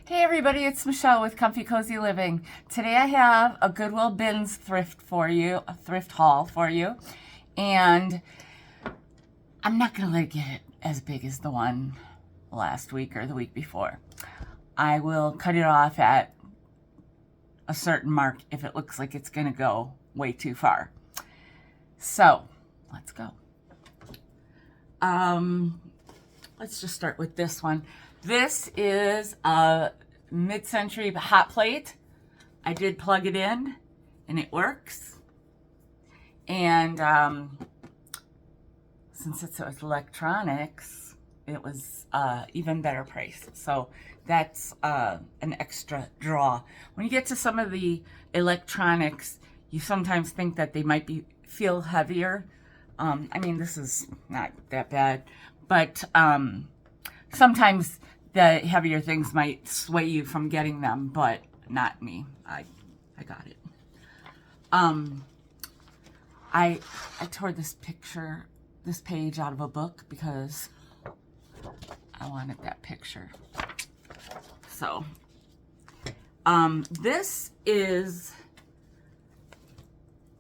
Hey everybody, it's Michelle with Comfy Cozy Living. Today I have a Goodwill bins thrift for you, a thrift haul for you. And I'm not going to let it get as big as the one last week or the week before. I will cut it off at a certain mark if it looks like it's going to go way too far. So, let's go. Let's just start with this one. This is a mid-century hot plate. I did plug it in and it works. And since it's electronics, it was even better price. So that's an extra draw. When you get to some of the electronics, you sometimes think that they might feel heavier. I mean, this is not that bad, but sometimes the heavier things might sway you from getting them, but not me. I got it. I tore this page out of a book because I wanted that picture. So, this is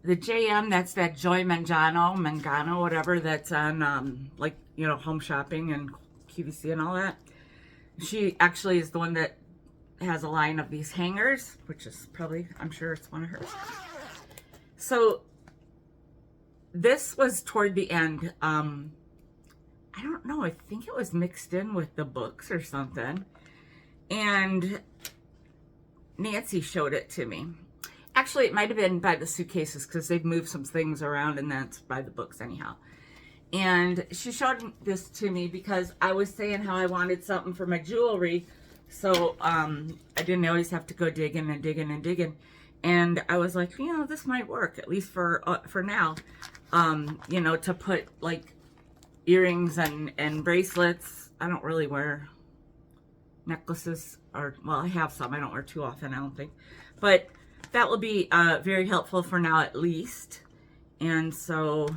the JM, that's that Joy Mangano, whatever, that's on, like, you know, Home Shopping and QVC and all that. She actually is the one that has a line of these hangers, which is probably, I'm sure it's one of hers. So this was toward the end. I don't know, I think it was mixed in with the books or something. And Nancy showed it to me. Actually, it might have been by the suitcases because they've moved some things around, and that's by the books anyhow. And she showed this to me because I was saying how I wanted something for my jewelry. So I didn't always have to go digging and digging and digging. And I was like, you know, this might work, at least for now. You know, to put like earrings and bracelets. I don't really wear necklaces, or, well, I have some. I don't wear too often, I don't think. But that will be very helpful for now at least. And so,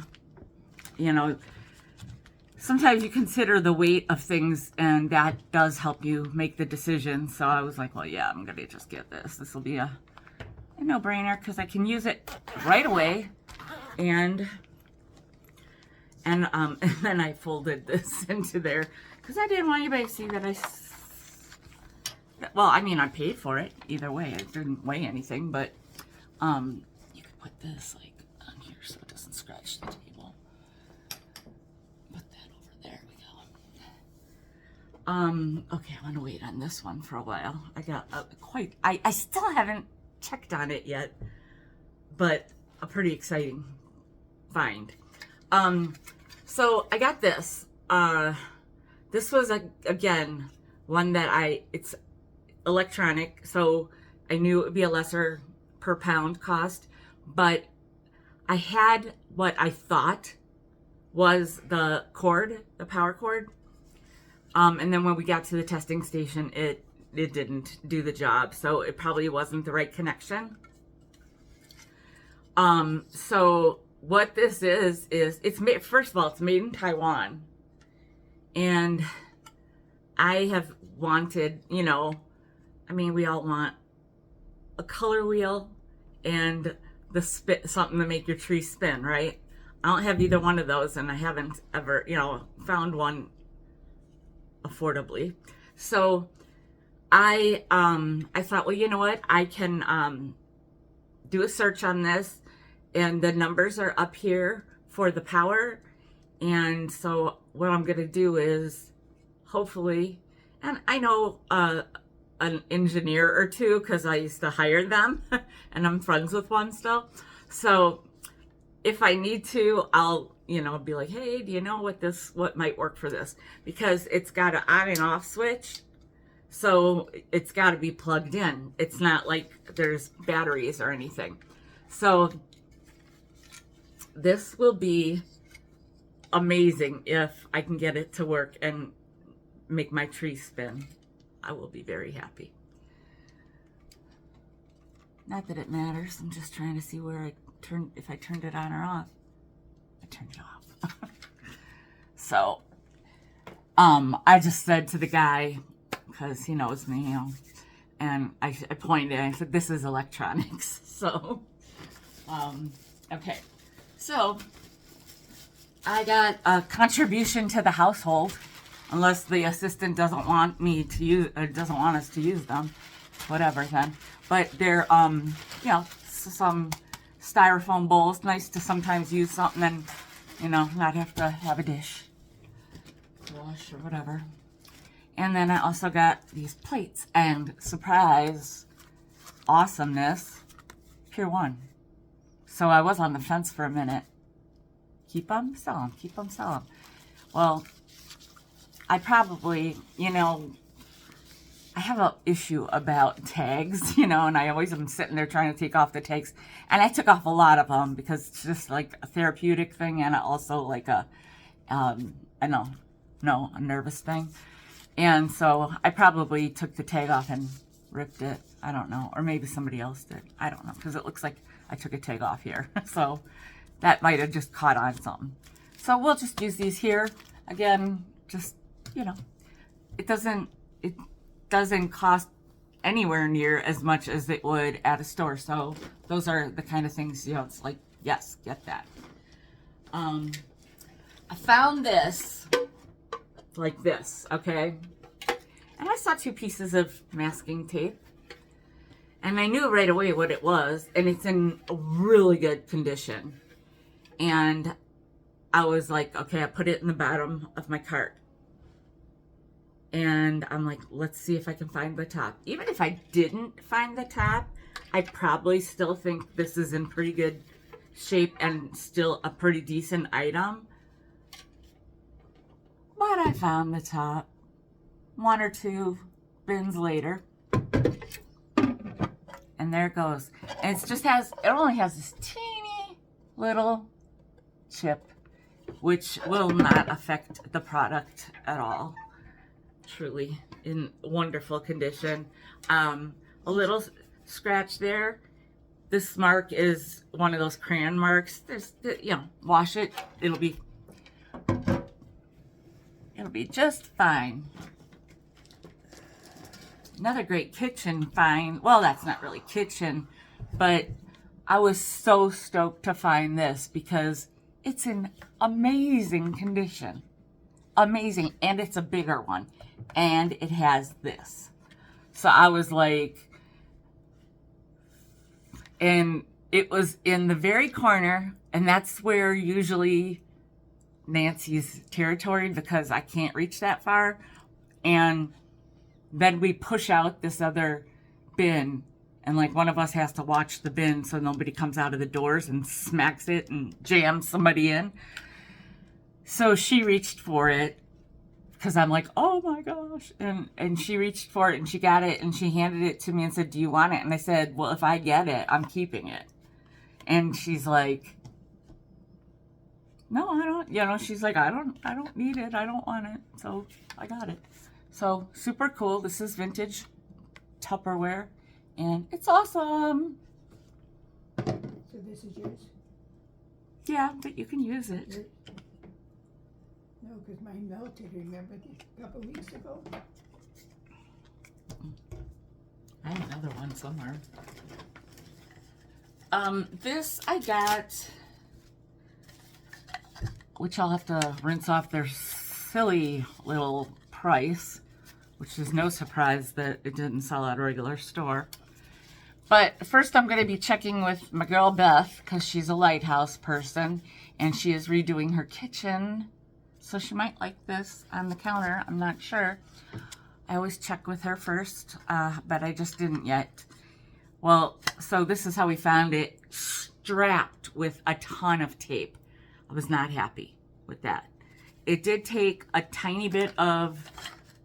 you know, sometimes you consider the weight of things, and that does help you make the decision. So I was like, well, yeah, I'm going to just get this. This will be a no-brainer because I can use it right away. And then I folded this into there because I didn't want anybody to see that well, I mean, I paid for it either way. It didn't weigh anything, but you could put this like on here so it doesn't scratch the table. Put that over there. We go. Okay, I want to wait on this one for a while. I got I still haven't checked on it yet, but a pretty exciting find. So I got this. This was again one that it's electronic, so I knew it would be a lesser per pound cost, but I had what I thought was the cord, the power cord, and then when we got to the testing station, it didn't do the job, so it probably wasn't the right connection. So what this is it's made, first of all, it's made in Taiwan, and I have wanted, you know, I mean, we all want a color wheel and something to make your tree spin, right? I don't have either one of those, and I haven't ever, you know, found one affordably. So I thought, well, you know what? I can do a search on this, and the numbers are up here for the power. And so what I'm going to do is hopefully, and I know an engineer or two because I used to hire them and I'm friends with one still. So if I need to, I'll, you know, be like, hey, do you know what might work for this? Because it's got an on and off switch. So it's got to be plugged in. It's not like there's batteries or anything. So this will be amazing if I can get it to work and make my tree spin. I will be very happy. Not that it matters. I'm just trying to see where if I turned it on or off. I turned it off. So, I just said to the guy, because he knows me, you know. And I pointed and I said, this is electronics. So, okay. So, I got a contribution to the household, unless the assistant doesn't want me to use, or doesn't want us to use them, whatever then. But they're, you know, some styrofoam bowls. Nice to sometimes use something and, you know, not have to have a dish to wash or whatever. And then I also got these plates, and surprise, awesomeness, Pier 1. So I was on the fence for a minute. Keep them, sell them, keep them, sell them. Well, I probably, you know, I have an issue about tags, you know, and I always am sitting there trying to take off the tags. And I took off a lot of them because it's just like a therapeutic thing, and also like a, I don't know, a nervous thing. And so I probably took the tag off and ripped it. I don't know. Or maybe somebody else did. I don't know. Because it looks like I took a tag off here. So that might have just caught on something. So we'll just use these here. Again, just, you know, it doesn't cost anywhere near as much as it would at a store. So those are the kind of things, you know, it's like, yes, get that. I found this. Like this, okay? And I saw 2 pieces of masking tape. And I knew right away what it was. And it's in really good condition. And I was like, okay, I put it in the bottom of my cart. And I'm like, let's see if I can find the top. Even if I didn't find the top, I probably still think this is in pretty good shape and still a pretty decent item. But I found the top 1 or 2 bins later. And there it goes. And it only has this teeny little chip, which will not affect the product at all. Truly in wonderful condition. A little scratch there. This mark is one of those crayon marks. There's, you know, wash it. It'll be just fine. Another great kitchen find. Well, that's not really kitchen, but I was so stoked to find this because it's in amazing condition. Amazing. And it's a bigger one. And it has this. So I was like, and it was in the very corner, and that's where usually Nancy's territory, because I can't reach that far. And then we push out this other bin, and like one of us has to watch the bin so nobody comes out of the doors and smacks it and jams somebody in. So she reached for it because I'm like, oh my gosh. And she reached for it and she got it and she handed it to me and said, do you want it? And I said, well, if I get it, I'm keeping it. And she's like, no, I don't, you know, she's like, I don't need it. I don't want it. So I got it. So super cool. This is vintage Tupperware and it's awesome. So this is yours? Yeah, but you can use it. No, because mine melted, remember, a couple weeks ago? I have another one somewhere. This I got, which I'll have to rinse off their silly little price, which is no surprise that it didn't sell at a regular store. But first I'm going to be checking with my girl Beth, because she's a lighthouse person, and she is redoing her kitchen. So she might like this on the counter. I'm not sure. I always check with her first, but I just didn't yet. Well, so this is how we found it, strapped with a ton of tape. I was not happy with that. It did take a tiny bit of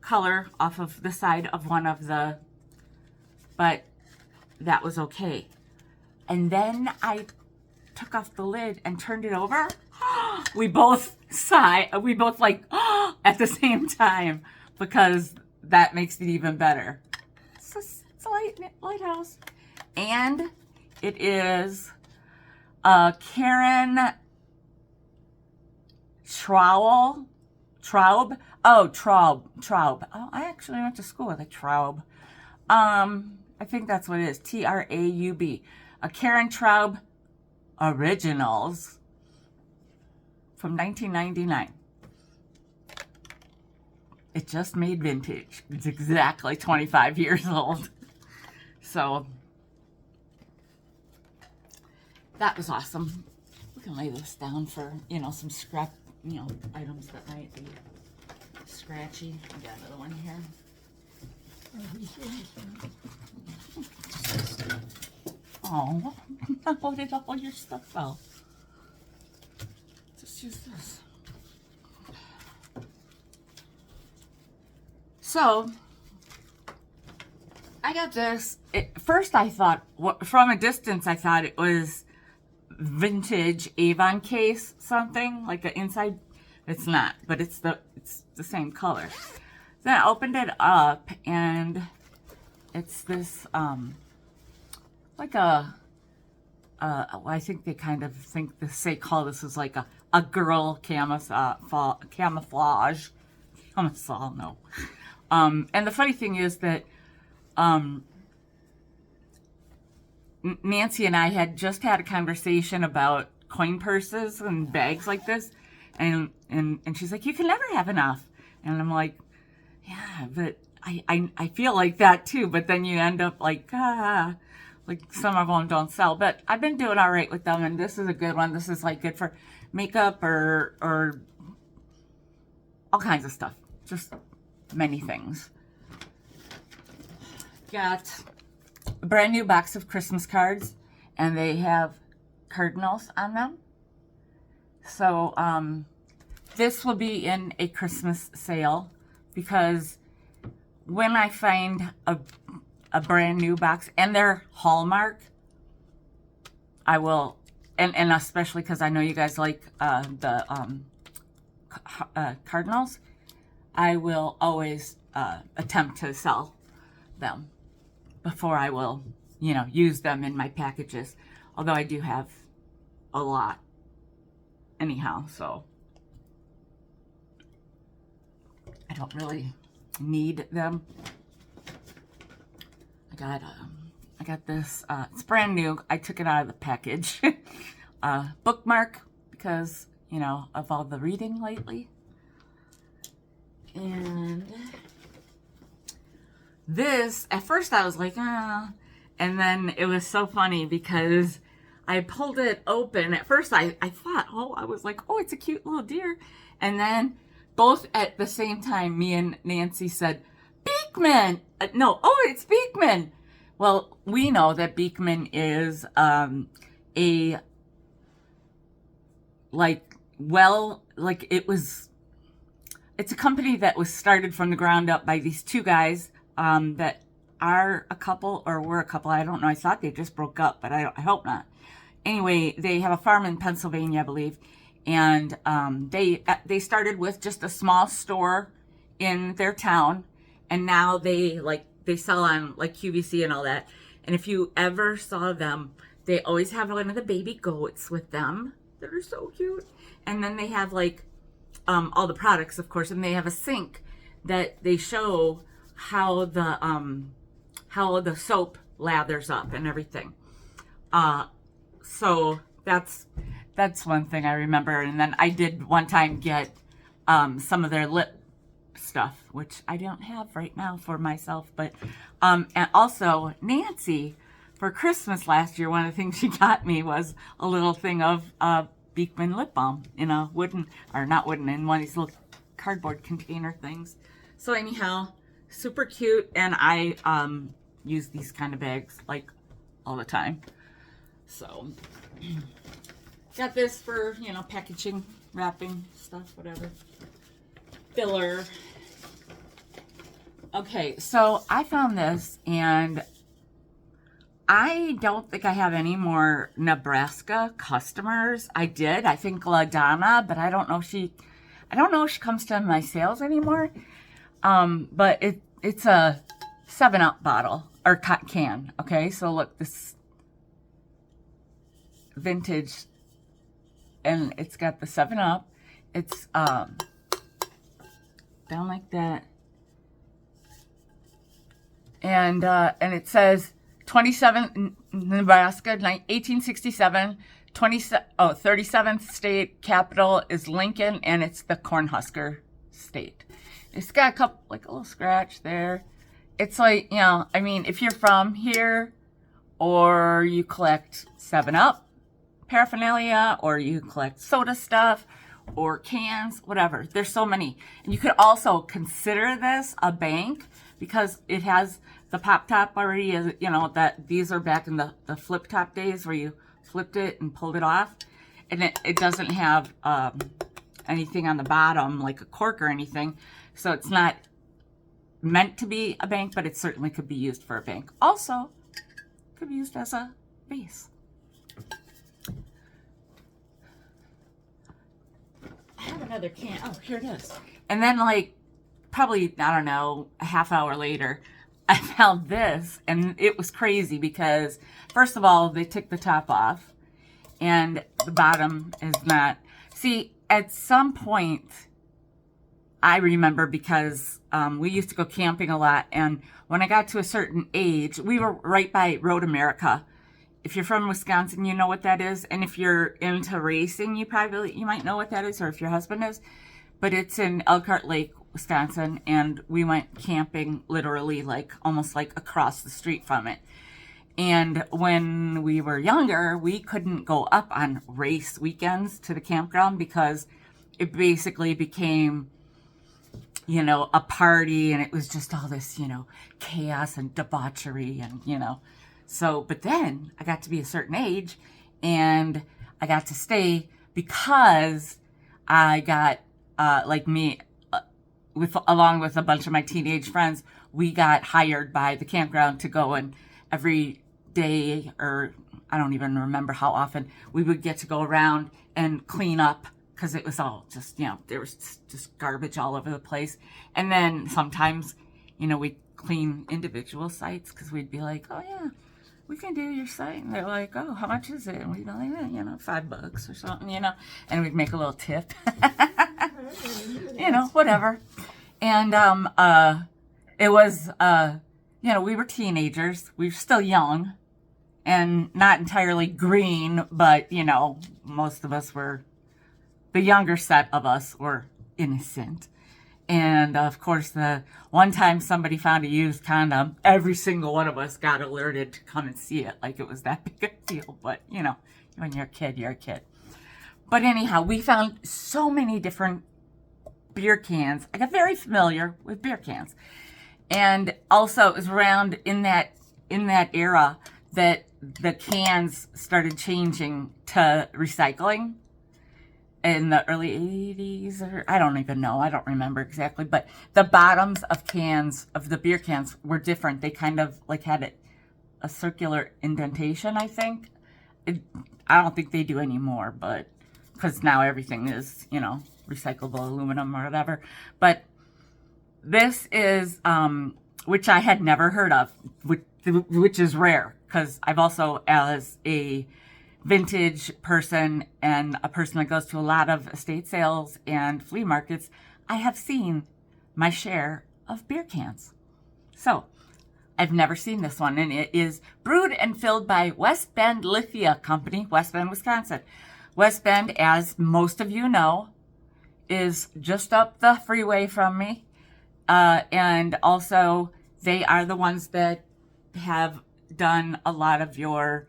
color off of the side of one of the, but that was okay. And then I took off the lid and turned it over. We both sighed, we both like at the same time, because that makes it even better. It's a lighthouse. And it is Karen Traub. Oh, Traub. Oh, I actually went to school with a Traub. I think that's what it is. Traub. A Karen Traub Originals from 1999. It just made vintage. It's exactly 25 years old. So that was awesome. We can lay this down for, some scrap, items that might be scratchy. I got another one here. Oh, how did all your stuff fall? Just use this. So, I got this. First I thought, from a distance, I thought it was vintage Avon case, something like the inside. It's not, but it's the same color. Then I opened it up, and it's this like I think they kind of call this as like a girl camouflage. No. And the funny thing is that Nancy and I had just had a conversation about coin purses and bags like this, and she's like, you can never have enough. And I'm like, yeah, but I feel like that too, but then you end up like some of them don't sell. But I've been doing all right with them, and this is a good one. This is like good for makeup or all kinds of stuff. Just many things. Got a brand new box of Christmas cards, and they have cardinals on them. So this will be in a Christmas sale, because when I find a brand new box and they're Hallmark, I will, and especially because I know you guys like the cardinals, I will always attempt to sell them before I will, use them in my packages. Although I do have a lot anyhow, so I don't really need them. I got this, it's brand new. I took it out of the package. Bookmark, because, of all the reading lately. And this, at first I was like, and then it was so funny because I pulled it open. At first I thought, I was like, it's a cute little deer. And then both at the same time, me and Nancy said, Beekman! It's Beekman! Well, we know that Beekman is it's a company that was started from the ground up by these two guys that are a couple, or were a couple. I don't know. I thought they just broke up, but I hope not. Anyway, they have a farm in Pennsylvania, I believe. And they started with just a small store in their town, and now they sell on like QVC and all that. And if you ever saw them, they always have one of the baby goats with them that are so cute. And then they have all the products, of course, and they have a sink that they show how the soap lathers up and everything. So that's one thing I remember. And then I did one time get some of their lip stuff, which I don't have right now for myself. But and also Nancy, for Christmas last year, one of the things she got me was a little thing of Beekman lip balm in a wooden, or not wooden, in one of these little cardboard container things. So anyhow, super cute, and I use these kind of bags all the time. So got this for packaging, wrapping stuff, whatever. Filler. Okay, so I found this, and I don't think I have any more Nebraska customers. I think LaDonna, but I don't know if she comes to my sales anymore. But it's a 7-Up bottle, or can. Okay, so look, this vintage, and it's got the 7-Up. It's down like that. And it says 27 Nebraska, 1867. 37th state capital is Lincoln, and it's the Cornhusker state. It's got a couple, like a little scratch there. It's like, you know, I mean, if you're from here, or you collect 7-Up paraphernalia, or you collect soda stuff, or cans, whatever. There's so many. And you could also consider this a bank because it has the pop top already, you know, that these are back in the flip top days where you flipped it and pulled it off. And it doesn't have anything on the bottom like a cork or anything. So it's not meant to be a bank, but it certainly could be used for a bank. Also, could be used as a vase. I have another can. Oh, here it is. And then, like, probably, I don't know, a half hour later, I found this, and it was crazy because, first of all, they took the top off, and the bottom is not. See, at some point, I remember because we used to go camping a lot, and when I got to a certain age, we were right by Road America. If you're from Wisconsin, you know what that is. And if you're into racing, you might know what that is, or if your husband is. But it's in Elkhart Lake, Wisconsin, and we went camping literally like almost like across the street from it. And when we were younger, we couldn't go up on race weekends to the campground because it basically became, you know, a party, and it was just all this, you know, chaos and debauchery and, you know. So, but then I got to be a certain age and I got to stay because I got, along with a bunch of my teenage friends, we got hired by the campground to go, and every day, or I don't even remember how often, we would get to go around and clean up because it was all just, you know, there was just garbage all over the place. And then sometimes, you know, we'd clean individual sites because we'd be like, oh yeah, we can do your site. And they're like, oh, how much is it? And we'd be like, you know, $5 or something, you know, and we'd make a little tip, you know, whatever. And it was, you know, we were teenagers. We were still young and not entirely green, but, you know, most of us were, the younger set of us were innocent. And of course, the one time somebody found a used condom, every single one of us got alerted to come and see it, like it was that big a deal. But, you know, when you're a kid, you're a kid. But anyhow, we found so many different beer cans. I got very familiar with beer cans. And also, it was around in that era that the cans started changing to recycling. In the early 80s, or I don't even know. I don't remember exactly. But the bottoms of cans, of the beer cans, were different. They kind of like had a circular indentation, I think. I don't think they do anymore, but because now everything is, you know, recyclable aluminum or whatever. But this is, which I had never heard of, which is rare, because I've also, as a vintage person and a person that goes to a lot of estate sales and flea markets, I have seen my share of beer cans. So I've never seen this one, and it is brewed and filled by West Bend Lithia Company, West Bend, Wisconsin. West Bend, as most of you know, is just up the freeway from me, and also they are the ones that have done a lot of your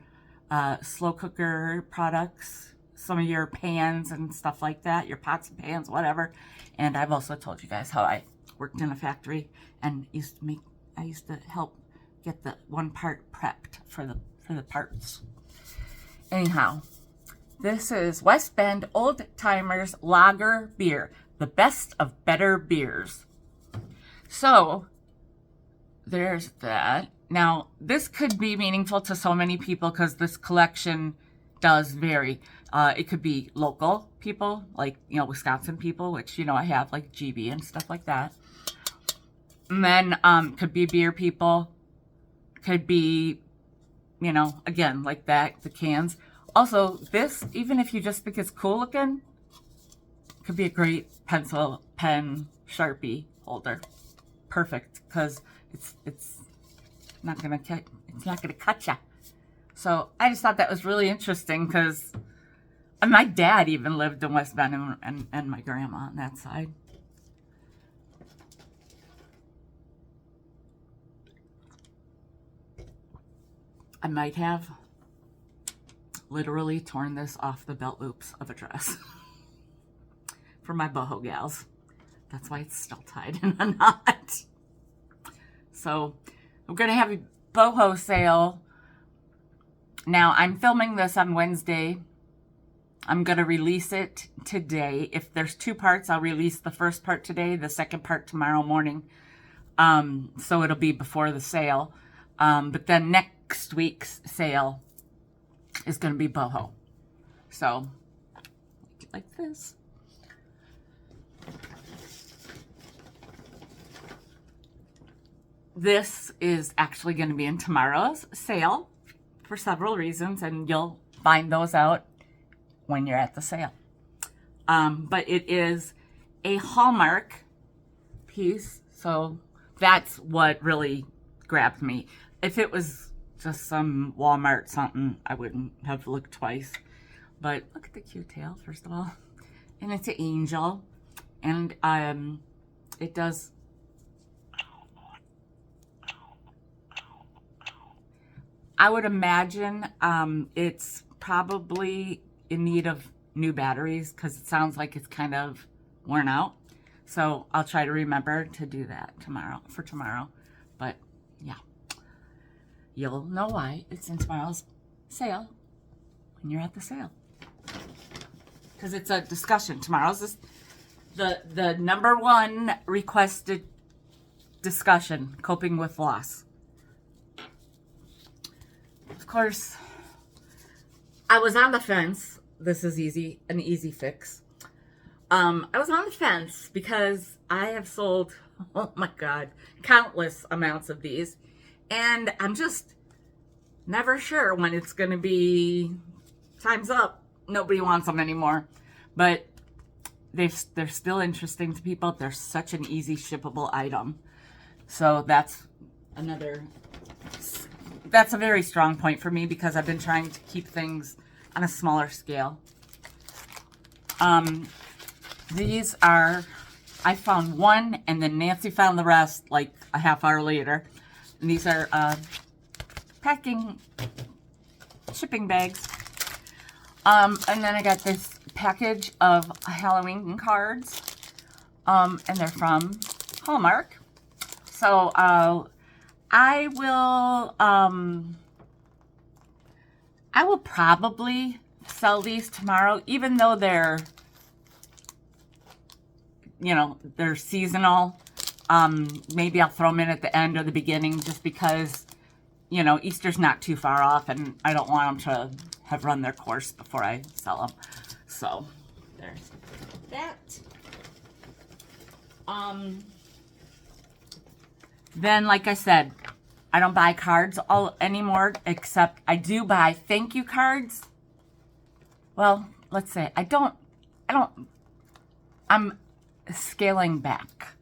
slow cooker products, some of your pans and stuff like that, your pots and pans, whatever. And I've also told you guys how I worked in a factory and I used to help get the one part prepped for the parts. Anyhow, this is West Bend Old Timers Lager Beer, the best of better beers. So there's that. Now, this could be meaningful to so many people because this collection does vary. It could be local people, like, you know, Wisconsin people, which, you know, I have, like GB and stuff like that. And then could be beer people. Could be, you know, again, like that, the cans. Also, this, even if you just think it's cool looking, could be a great pencil, pen, Sharpie holder. Perfect, because it's not gonna cut ya. So I just thought that was really interesting because my dad even lived in West Bend and my grandma on that side. I might have literally torn this off the belt loops of a dress for my boho gals. That's why it's still tied in a knot. So we're going to have a boho sale. Now I'm filming this on Wednesday. I'm going to release it today. If there's 2 parts, I'll release the first part today, the second part tomorrow morning. So it'll be before the sale. But then next week's sale is going to be boho. So, like this. This is actually going to be in tomorrow's sale for several reasons, and you'll find those out when you're at the sale. But it is a Hallmark piece, so that's what really grabbed me. If it was just some Walmart something, I wouldn't have looked twice. But look at the cute tail, first of all. And it's an angel. And it does... I would imagine it's probably in need of new batteries because it sounds like it's kind of worn out. So I'll try to remember to do that for tomorrow. But yeah. You'll know why it's in tomorrow's sale when you're at the sale. Because it's a discussion. Tomorrow's is the #1 requested discussion, coping with loss. Of course, I was on the fence. This is an easy fix. I was on the fence because I have sold, oh my God, countless amounts of these. And I'm just never sure when it's going to be time's up. Nobody wants them anymore. But they're still interesting to people. They're such an easy shippable item. So that's a very strong point for me because I've been trying to keep things on a smaller scale. These are, I found one and then Nancy found the rest like a half hour later. And these are shipping bags. And then I got this package of Halloween cards. And they're from Hallmark. So I will probably sell these tomorrow, even though they're seasonal. Maybe I'll throw them in at the end or the beginning just because, Easter's not too far off and I don't want them to have run their course before I sell them. So, there's that. Then, like I said, I don't buy cards anymore, except I do buy thank you cards. Well, let's say I'm scaling back.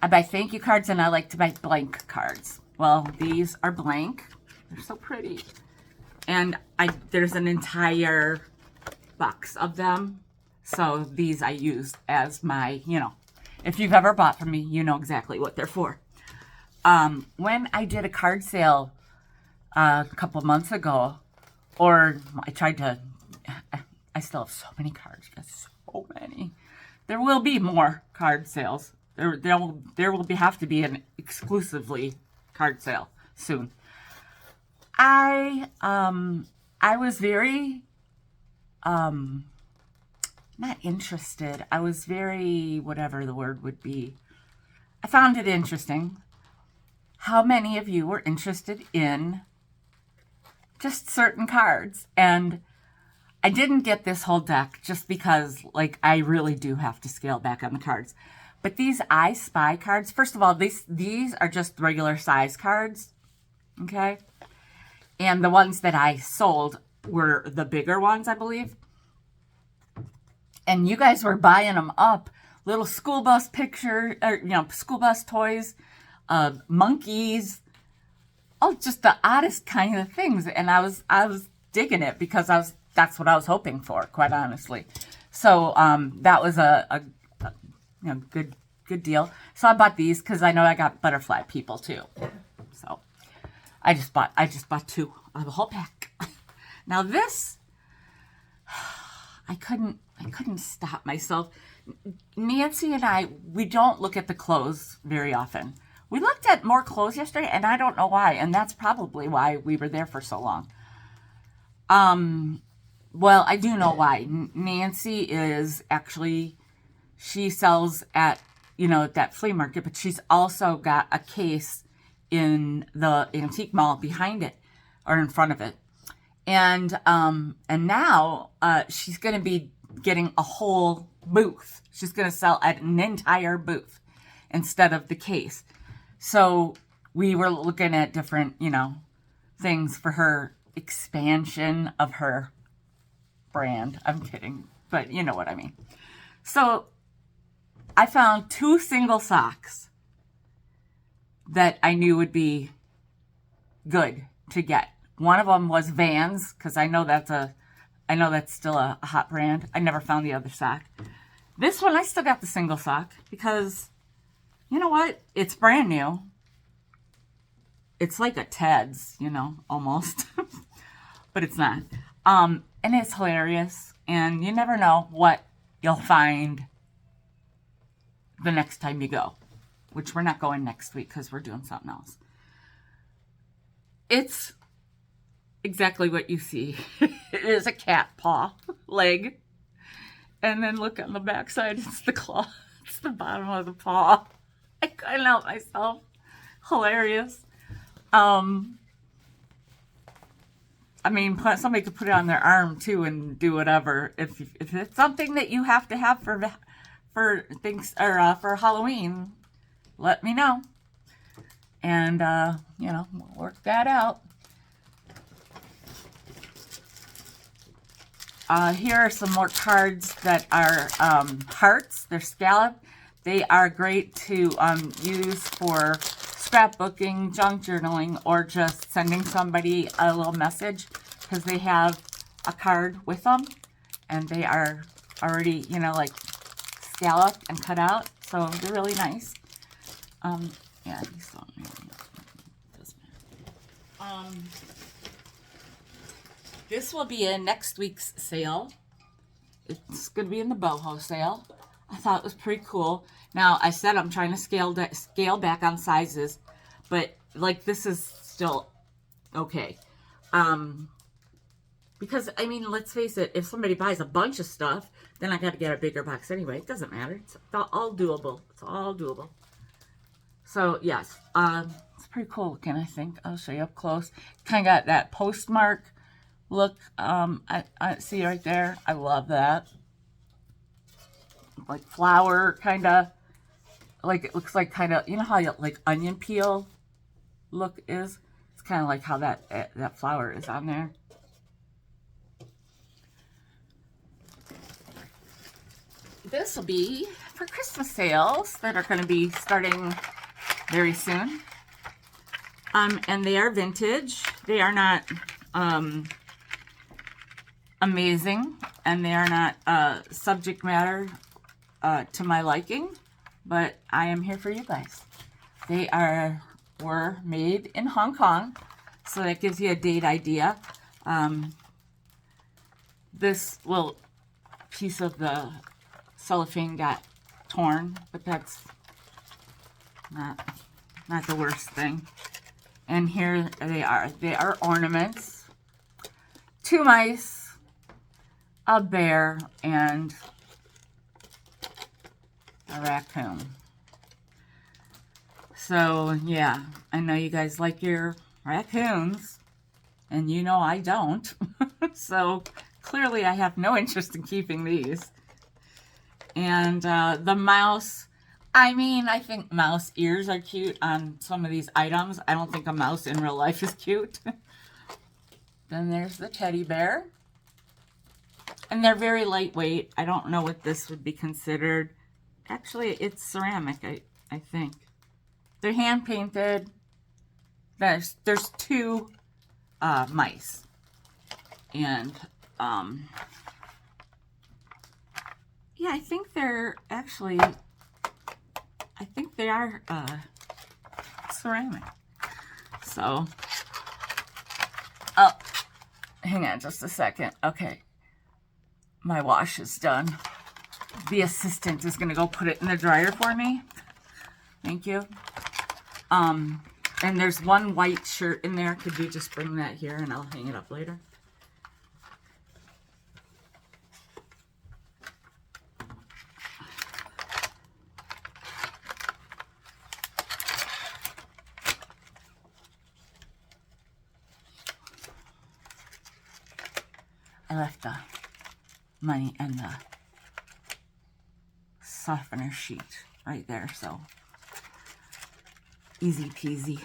I buy thank you cards and I like to buy blank cards. Well, these are blank. They're so pretty. And there's an entire box of them. So these I use as my, if you've ever bought from me, you know exactly what they're for. When I did a card sale a couple months ago, or I still have so many cards, just so many. There will be more card sales. There will have to be an exclusively card sale soon. I was very not interested. I was very, whatever the word would be. I found it interesting how many of you were interested in just certain cards. And I didn't get this whole deck just because, I really do have to scale back on the cards. But these I Spy cards, first of all, these are just regular size cards, okay? And the ones that I sold were the bigger ones, I believe. And you guys were buying them up little school bus picture, or, school bus toys, monkeys, just the oddest kind of things. And I was digging it because that's what I was hoping for, quite honestly. So that was a good deal. So I bought these because I know I got butterfly people too. So I just bought 2 of the whole pack. Now this, I couldn't stop myself. Nancy and I, we don't look at the clothes very often. We looked at more clothes yesterday, and I don't know why, and that's probably why we were there for so long. Well, I do know why. Nancy is actually, she sells at, that flea market, but she's also got a case in the antique mall behind it, or in front of it. And now she's going to be getting a whole booth. She's going to sell at an entire booth instead of the case. So we were looking at different, things for her expansion of her brand. I'm kidding, but you know what I mean. So I found 2 single socks that I knew would be good to get. One of them was Vans, because I know that's still a hot brand. I never found the other sock. This one, I still got the single sock because, you know what? It's brand new. It's like a Ted's, almost. But it's not. And it's hilarious. And you never know what you'll find the next time you go. Which we're not going next week because we're doing something else. It's exactly what you see. It is a cat paw leg. And then look on the back side, it's the claw. It's the bottom of the paw. I couldn't help myself. Hilarious. I mean, somebody could put it on their arm too and do whatever. If it's something that you have to have for things, or for Halloween, let me know. And we'll work that out. Here are some more cards that are hearts. They're scalloped. They are great to use for scrapbooking, junk journaling, or just sending somebody a little message because they have a card with them and they are already, like scalloped and cut out. So they're really nice. Yeah, these don't really matter. This will be in next week's sale. It's going to be in the boho sale. I thought it was pretty cool. Now, I said I'm trying to scale back on sizes, but like this is still okay. Because, I mean, let's face it, if somebody buys a bunch of stuff, then I got to get a bigger box anyway. It doesn't matter. It's all doable. It's all doable. So, yes, it's pretty cool looking, I think. I'll show you up close. Kind of got that postmark look. I see right there. I love that. Like flower, kind of. Like, it looks like kind of, you know how like onion peel look is? It's kind of like how that flower is on there. This will be for Christmas sales that are going to be starting very soon. And they are vintage. They are not amazing, and they are not subject matter to my liking, but I am here for you guys. They were made in Hong Kong, so that gives you a date idea. This little piece of the cellophane got torn, but that's not the worst thing. And here they are. They are ornaments. 2 mice, a bear, and a raccoon. So, yeah, I know you guys like your raccoons, and you know I don't. So, clearly I have no interest in keeping these. And the mouse, I mean, I think mouse ears are cute on some of these items. I don't think a mouse in real life is cute. Then there's the teddy bear. And they're very lightweight. I don't know what this would be considered. Actually, it's ceramic, I think. They're hand painted. There's two mice. And yeah, I think they're actually, I think they are ceramic. So, oh, hang on just a second. Okay, my wash is done. The assistant is gonna go put it in the dryer for me. Thank you. And there's one white shirt in there. Could you just bring that here and I'll hang it up later? I left the money and the softener sheet right there, so easy peasy.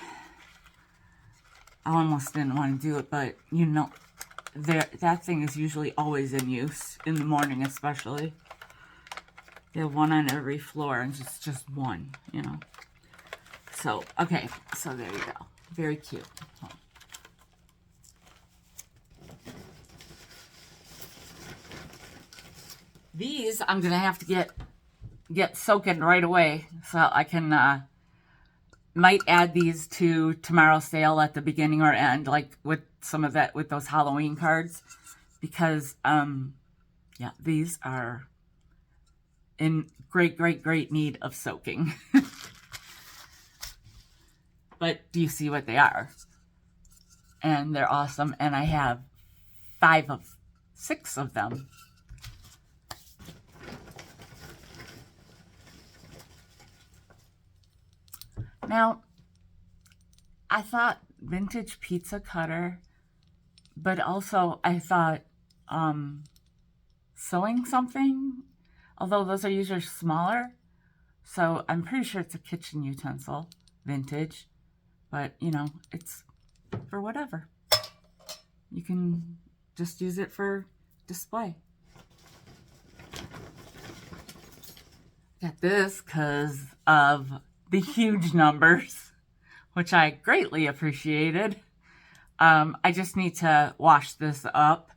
I almost didn't want to do it, but you know, that thing is usually always in use, in the morning especially. They have one on every floor, and it's just one, you know. So, okay, so there you go. Very cute. These I'm gonna have to get soaking right away, so I can might add these to tomorrow's sale at the beginning or end, like with some of that, with those Halloween cards, because yeah, these are in great need of soaking. But do you see what they are? And they're awesome, and I have 6 of them. Now, I thought vintage pizza cutter, but also I thought sewing something, although those are usually smaller. So I'm pretty sure it's a kitchen utensil, vintage, but you know, it's for whatever. You can just use it for display. Got this because of the huge numbers, which I greatly appreciated. I just need to wash this up,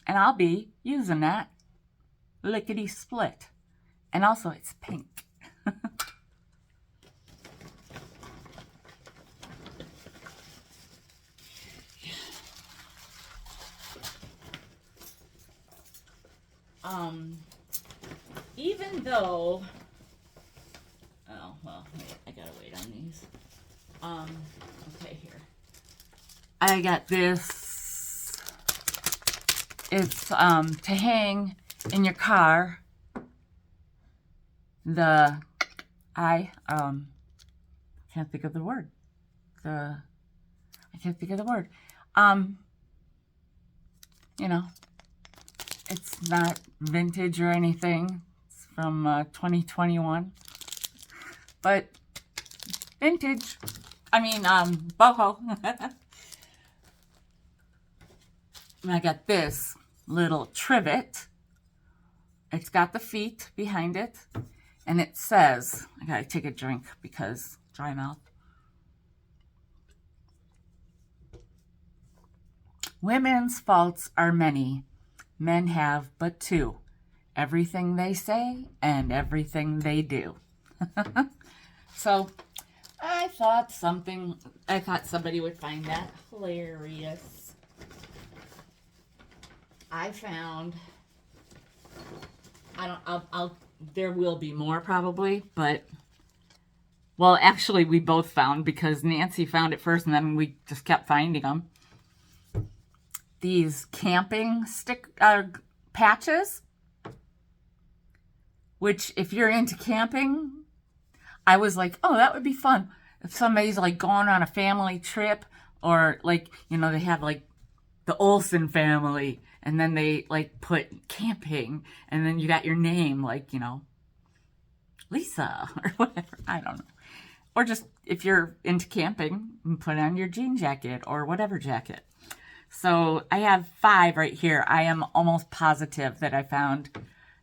and I'll be using that lickety split. And also, it's pink. Even though, oh, well, wait, I gotta wait on these. Okay, here. I got this. It's, to hang in your car. I can't think of the word. I can't think of the word. You know, it's not vintage or anything. It's from 2021. But vintage. I mean, boho. And I got this little trivet. It's got the feet behind it. And it says, I gotta take a drink because dry mouth. Women's faults are many. Men have but two. Everything they say and everything they do. So I thought somebody would find that hilarious. I found, there will be more probably, but, well, actually we both found, because Nancy found it first and then we just kept finding them. These camping patches, which if you're into camping, I was like, oh, that would be fun. If somebody's like going on a family trip, or like, you know, they have like the Olsen family, and then they like put camping, and then you got your name, like, you know, Lisa or whatever. I don't know. Or just if you're into camping, put on your jean jacket or whatever jacket. So I have 5 right here. I am almost positive that I found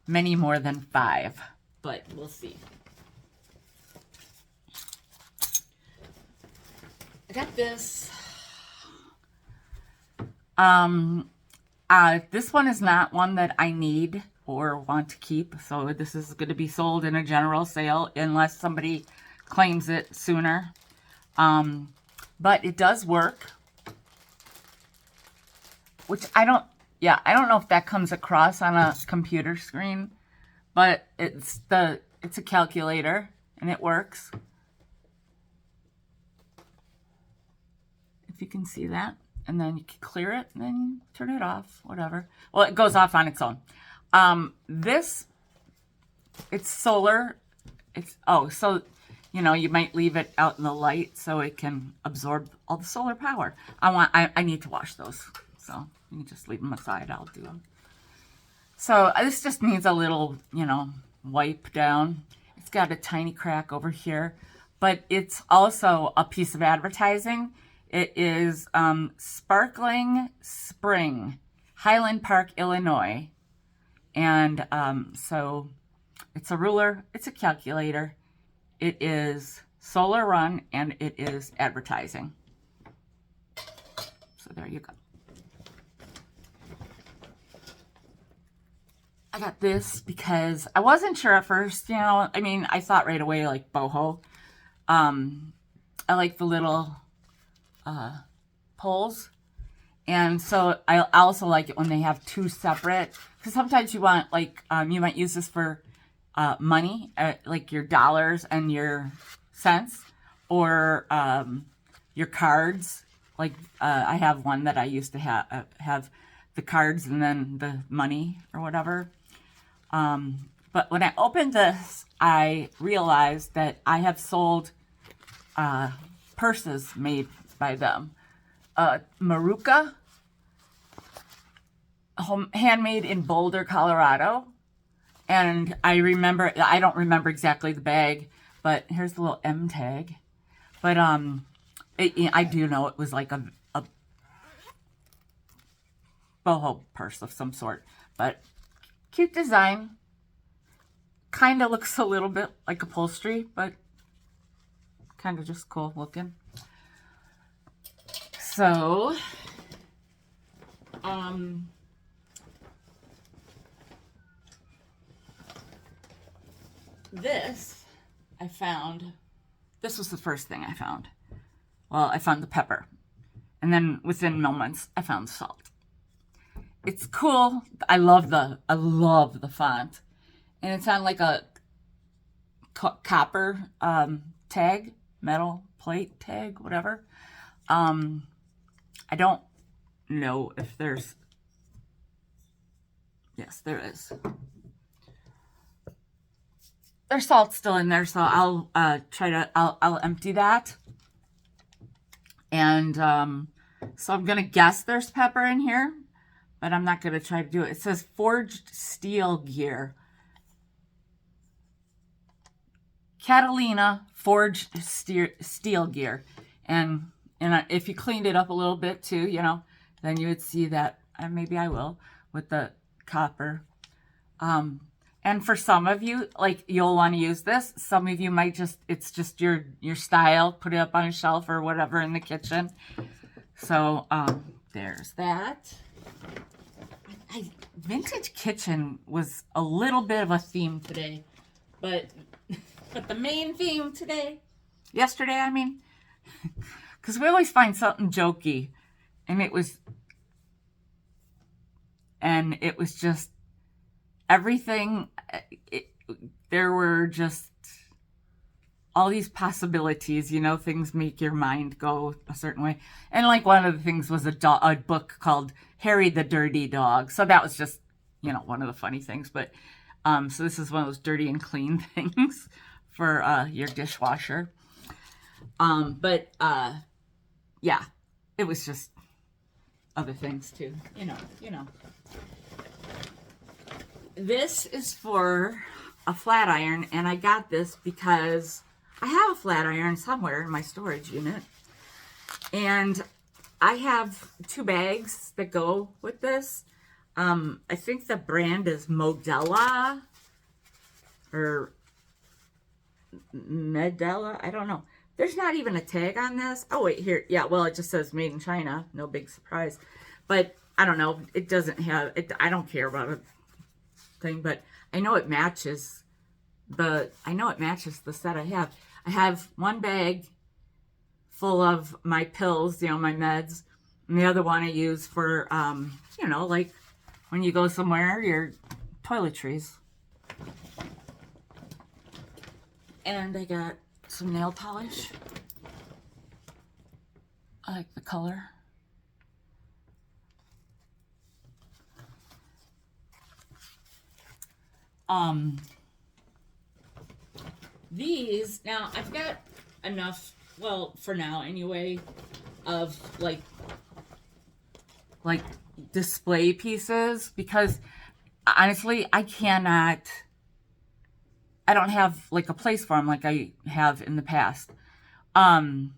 many more than 5. but we'll see. I got this. This one is not one that I need or want to keep, so this is going to be sold in a general sale unless somebody claims it sooner. But it does work, which I don't know if that comes across on a computer screen, but it's a calculator and it works. If you can see that. And then you can clear it and then turn it off, whatever. Well, it goes off on its own. It's solar. So, you know, you might leave it out in the light so it can absorb all the solar power. I need to wash those. So you can just leave them aside. I'll do them. So this just needs a little, you know, wipe down. It's got a tiny crack over here, but it's also a piece of advertising. It is Sparkling Spring, Highland Park, Illinois. And so it's a ruler, it's a calculator, it is solar run, and it is advertising. So there you go. I got this because I wasn't sure at first, you know, I mean, I thought right away like boho. I like the little poles, and so I also like it when they have two separate, because sometimes you want like you might use this for money, like your dollars and your cents, or your cards. Like I have one that I used to have the cards and then the money or whatever. But when I opened this, I realized that I have sold purses made by them. Maruca, handmade in Boulder, Colorado. And I don't remember exactly the bag, but here's the little M tag. But I do know it was like a boho purse of some sort. But cute design. Kind of looks a little bit like upholstery, but kind of just cool looking. So, this I found. This was the first thing I found. Well, I found the pepper, and then within moments I found salt. It's cool. I love the font, and it's on like a copper tag, metal plate tag, whatever. I don't know if there's, yes, there is. There's salt still in there, so I'll I'll empty that. And so I'm gonna guess there's pepper in here, but I'm not gonna try to do it. It says forged steel gear. Catalina forged steel gear. And if you cleaned it up a little bit too, you know, then you would see that, and maybe I will, with the copper. And for some of you, like, you'll want to use this. Some of you might it's just your style, put it up on a shelf or whatever in the kitchen. So there's that. Vintage kitchen was a little bit of a theme today, but the main theme yesterday, I mean, because we always find something jokey, and it was just everything. There were just all these possibilities, you know, things make your mind go a certain way. And like one of the things was a book called Harry the Dirty Dog. So that was just, you know, one of the funny things. But so this is one of those dirty and clean things for your dishwasher. But yeah, it was just other things too, you know. This is for a flat iron, and I got this because I have a flat iron somewhere in my storage unit, and I have 2 bags that go with this. I think the brand is Modella. or Medela. I don't know. There's not even a tag on this. Oh, wait, here. Yeah, well, it just says made in China. No big surprise. But I don't know. It doesn't have it. I don't care about a thing, but I know it matches the set I have. I have one bag full of my pills, my meds, and the other one I use for like when you go somewhere, your toiletries. And I got some nail polish. I like the color. These, now I've got enough, well, for now anyway, of like display pieces, because honestly, I don't have like a place for them like I have in the past. But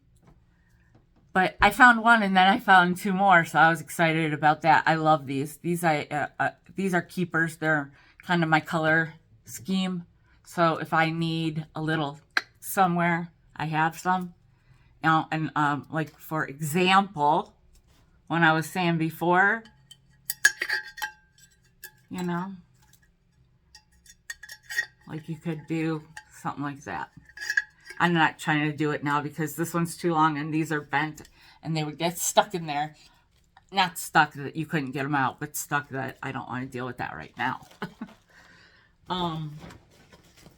I found one, and then I found two more, so I was excited about that. I love these. These are keepers. They're kind of my color scheme. So if I need a little somewhere, I have some. And like for example, when I was saying before, like you could do something like that. I'm not trying to do it now because this one's too long and these are bent and they would get stuck in there. Not stuck that you couldn't get them out, but stuck that I don't want to deal with that right now.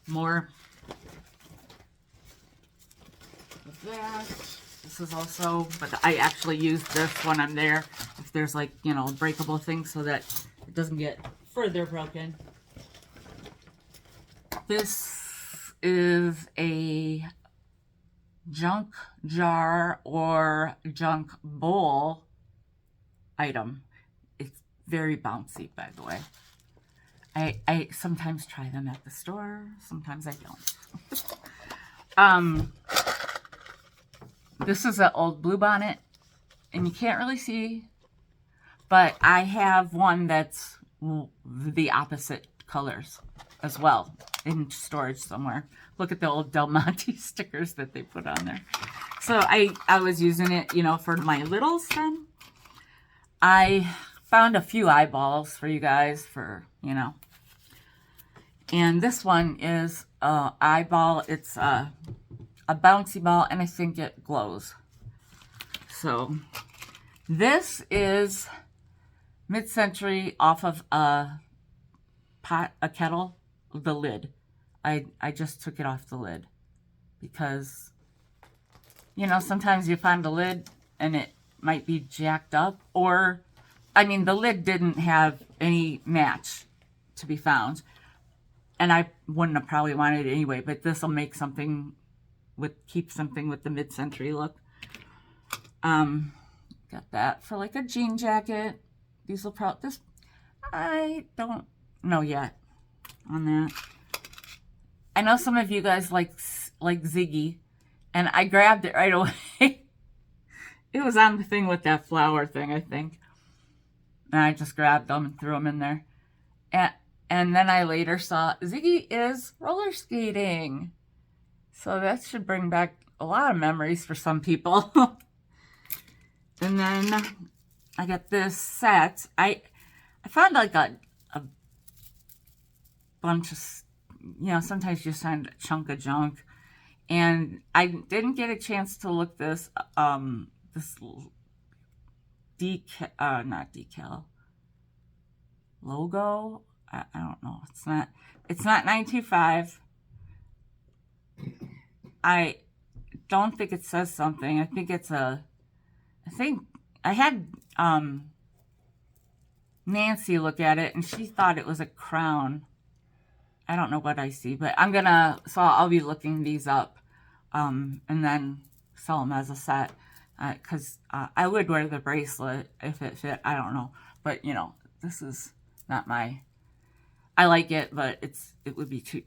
More of that. This is also, but I actually use this when I'm there if there's like, a breakable thing so that it doesn't get further broken. This is a junk jar or junk bowl item. It's very bouncy, by the way. I sometimes try them at the store, sometimes I don't. This is an old Bluebonnet, and you can't really see, but I have one that's the opposite colors as well in storage somewhere. Look at the old Del Monte stickers that they put on there. So I was using it, for my littles then. I found a few eyeballs for you guys for, And this one is a eyeball. It's a bouncy ball, and I think it glows. So this is mid-century off of a kettle, the lid. I just took it off the lid because, sometimes you find the lid and it might be jacked up, or, the lid didn't have any match to be found. And I wouldn't have probably wanted it anyway, but this will make something keep something with the mid-century look. Got that for like a jean jacket. These will probably, I don't know yet on that. I know some of you guys like Ziggy, and I grabbed it right away. It was on the thing with that flower thing, I think. And I just grabbed them and threw them in there. And then I later saw Ziggy is roller skating. So that should bring back a lot of memories for some people. And then I got this set. I found like a bunch of, sometimes you just find a chunk of junk. And I didn't get a chance to look this not decal, logo. I don't know. It's not 925. I don't think it says something. I think I had Nancy look at it and she thought it was a crown. I don't know what I see, but I'll be looking these up and then sell them as a set because I would wear the bracelet if it fit. I don't know, but this is not my. I like it, but it would be too.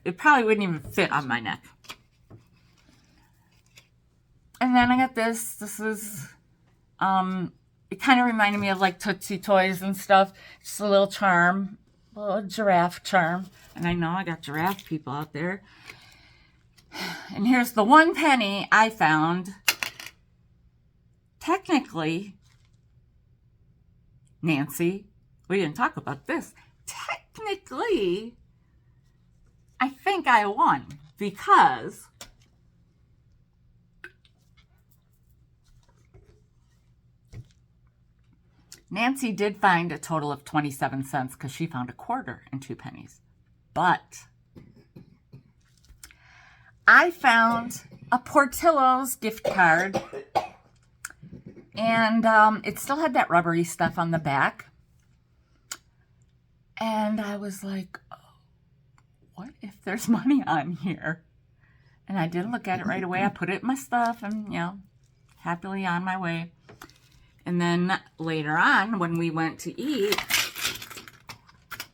It probably wouldn't even fit on my neck. And then I got this. This is, it kind of reminded me of like Tootsie Toys and stuff. Just a little charm. little giraffe charm. And I know I got giraffe people out there. And here's the 1 penny I found. Technically, Nancy, we didn't talk about this. Technically, I think I won because Nancy did find a total of 27 cents because she found a quarter and 2 pennies. But I found a Portillo's gift card, and it still had that rubbery stuff on the back. And I was like, oh, what if there's money on here? And I didn't look at it right away. I put it in my stuff and, you know, happily on my way. And then later on, when we went to eat,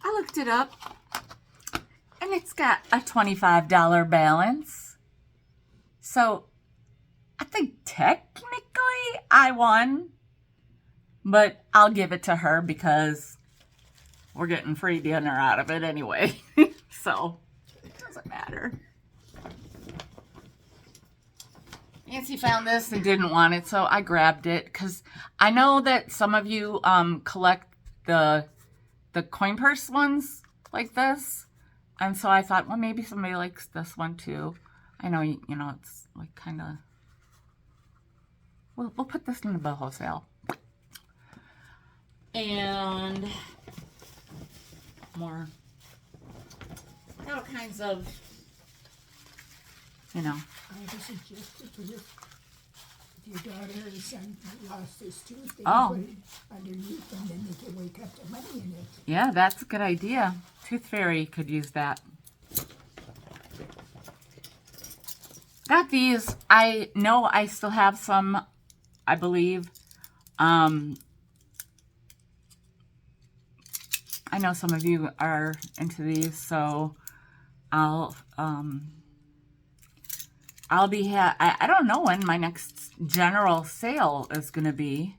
I looked it up, and it's got a $25 balance. So I think technically I won, but I'll give it to her because we're getting free dinner out of it anyway. So it doesn't matter. Nancy found this and didn't want it, so I grabbed it because I know that some of you collect the coin purse ones like this, and so I thought, well, maybe somebody likes this one too. I know, you know, it's like kind of. We'll put this in the boho sale. And more, all kinds of, you know. I have a suggestion for this. If your daughter or son lost his tooth, they Oh. can put it underneath and then they can wake up the money in it. Yeah, that's a good idea. Tooth Fairy could use that. Got these. I know I still have some, I believe. I know some of you are into these, so I'll be, I don't know when my next general sale is going to be.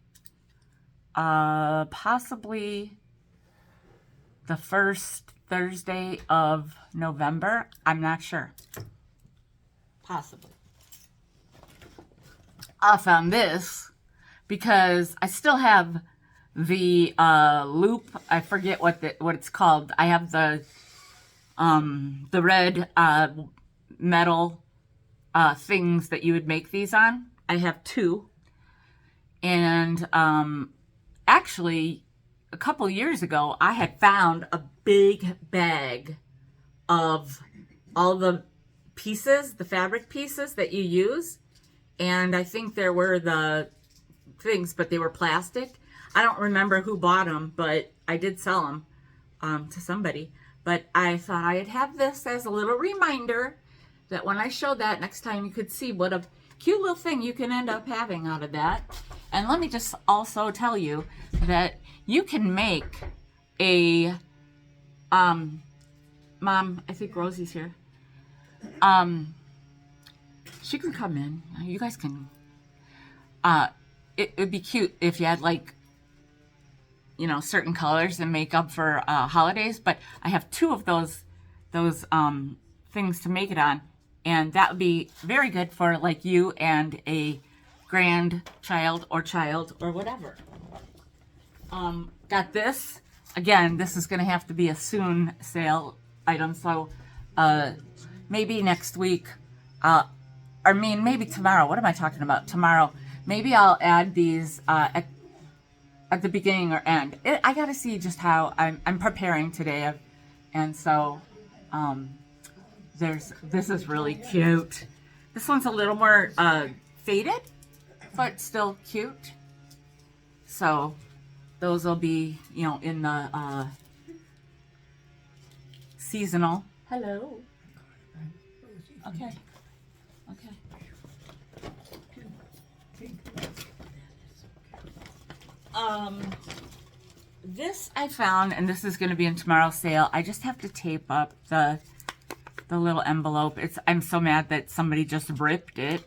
Possibly the first Thursday of November. I'm not sure. Possibly. I found this because I still have the loop. I forget what it's called. I have the red metal things that you would make these on. I have 2. And actually, a couple years ago, I had found a big bag of all the pieces, the fabric pieces that you use. And I think there were the things, but they were plastic. I don't remember who bought them, but I did sell them to somebody. But I thought I'd have this as a little reminder that when I show that next time, you could see what a cute little thing you can end up having out of that. And let me just also tell you that you can make a, Mom, I think Rosie's here. She can come in. You guys can, it would be cute if you had like, you know, certain colors and make up for holidays, but I have 2 of those things to make it on, and that would be very good for like you and a grandchild or child or whatever. Got this. Again, this is going to have to be a soon sale item, so maybe next week, or maybe tomorrow. What am I talking about? Tomorrow. Maybe I'll add these at the beginning or end. I got to see just how I'm preparing today, and so this is really cute. This one's a little more faded, but still cute. So those will be, you know, in the seasonal. Hello. Okay. Okay. This I found, and this is going to be in tomorrow's sale. I just have to tape up the little envelope. I'm so mad that somebody just ripped it.